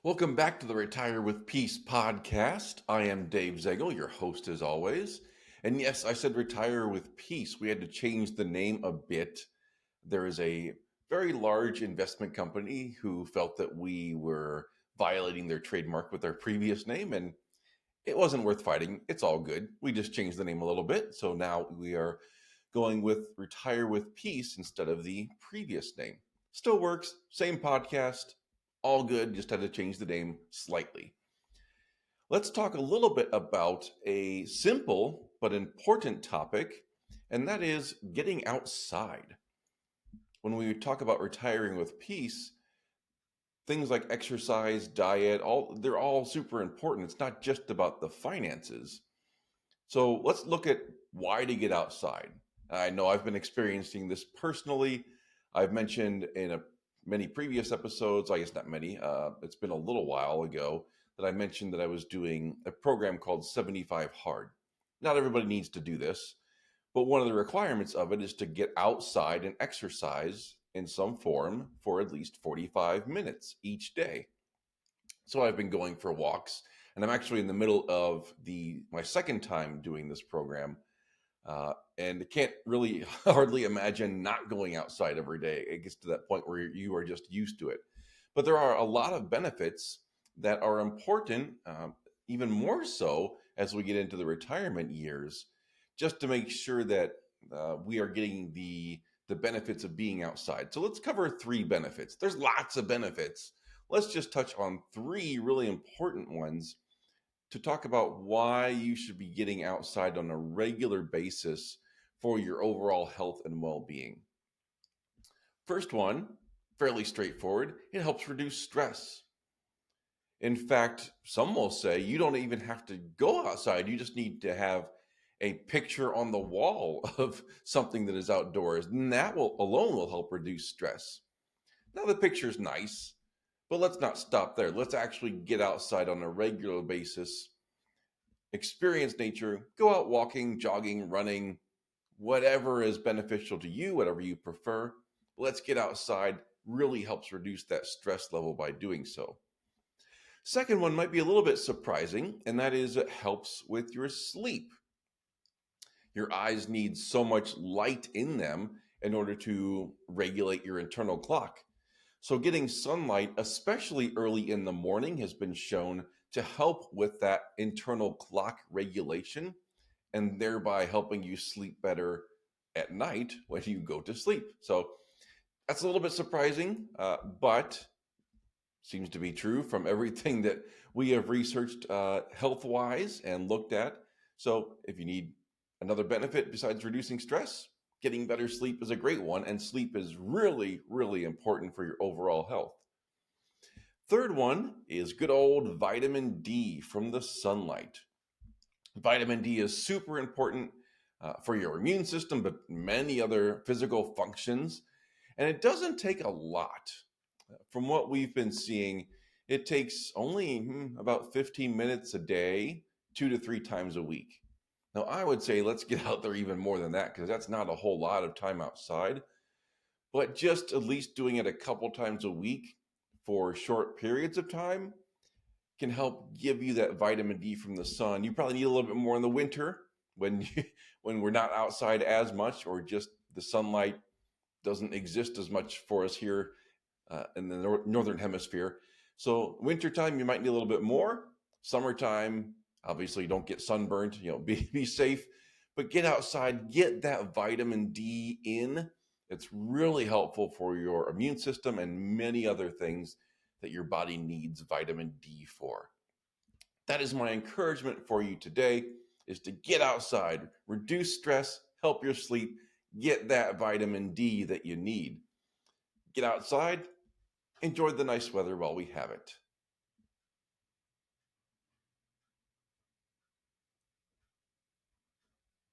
Welcome back to the Retire with Peace podcast. I am Dave Zegel, your host as always. And yes, I said retire with peace. We had to change the name a bit. There is a very large investment company who felt that we were violating their trademark with our previous name, and it wasn't worth fighting. It's all good. We just changed the name a little bit. So now we are going with Retire with Peace instead of the previous name. Still works, same podcast, all good, just had to change the name slightly. Let's talk a little bit about a simple but important topic, and that is getting outside. When we talk about retiring with peace, things like exercise, diet, they're all super important. It's not just about the finances. So let's look at why to get outside. I know I've been experiencing this personally. I've mentioned in many previous episodes, I guess not many, it's been a little while ago that I mentioned that I was doing a program called 75 Hard. Not everybody needs to do this, but one of the requirements of it is to get outside and exercise in some form for at least 45 minutes each day. So I've been going for walks, and I'm actually in the middle of my second time doing this program, and can't really hardly imagine not going outside every day. It gets to that point where you are just used to it. But there are a lot of benefits that are important, even more so as we get into the retirement years, just to make sure that we are getting the benefits of being outside. So let's cover three benefits. There's lots of benefits. Let's just touch on three really important ones to talk about why you should be getting outside on a regular basis for your overall health and well being. First one, fairly straightforward, it helps reduce stress. In fact, some will say you don't even have to go outside, you just need to have a picture on the wall of something that is outdoors, and that will alone will help reduce stress. Now, the picture's nice, but let's not stop there. Let's actually get outside on a regular basis, experience nature, go out walking, jogging, running, whatever is beneficial to you, whatever you prefer. Let's get outside, really helps reduce that stress level by doing so. Second one might be a little bit surprising, and that is it helps with your sleep. Your eyes need so much light in them in order to regulate your internal clock. So, getting sunlight, especially early in the morning, has been shown to help with that internal clock regulation and thereby helping you sleep better at night when you go to sleep. So, that's a little bit surprising, but seems to be true from everything that we have researched health wise and looked at. So, if you need another benefit besides reducing stress, getting better sleep is a great one, and sleep is really, really important for your overall health. Third one is good old vitamin D from the sunlight. Vitamin D is super important for your immune system, but many other physical functions. And it doesn't take a lot. From what we've been seeing, it takes only about 15 minutes a day, 2 to 3 times a week. Now, I would say let's get out there even more than that because that's not a whole lot of time outside. But just at least doing it a couple times a week for short periods of time can help give you that vitamin D from the sun. You probably need a little bit more in the winter when when we're not outside as much, or just the sunlight doesn't exist as much for us here in the northern hemisphere. So wintertime, you might need a little bit more. Summertime, obviously, don't get sunburned. Be safe, but get outside, get that vitamin D in. It's really helpful for your immune system and many other things that your body needs vitamin D for. That is my encouragement for you today, is to get outside, reduce stress, help your sleep, get that vitamin D that you need. Get outside, enjoy the nice weather while we have it.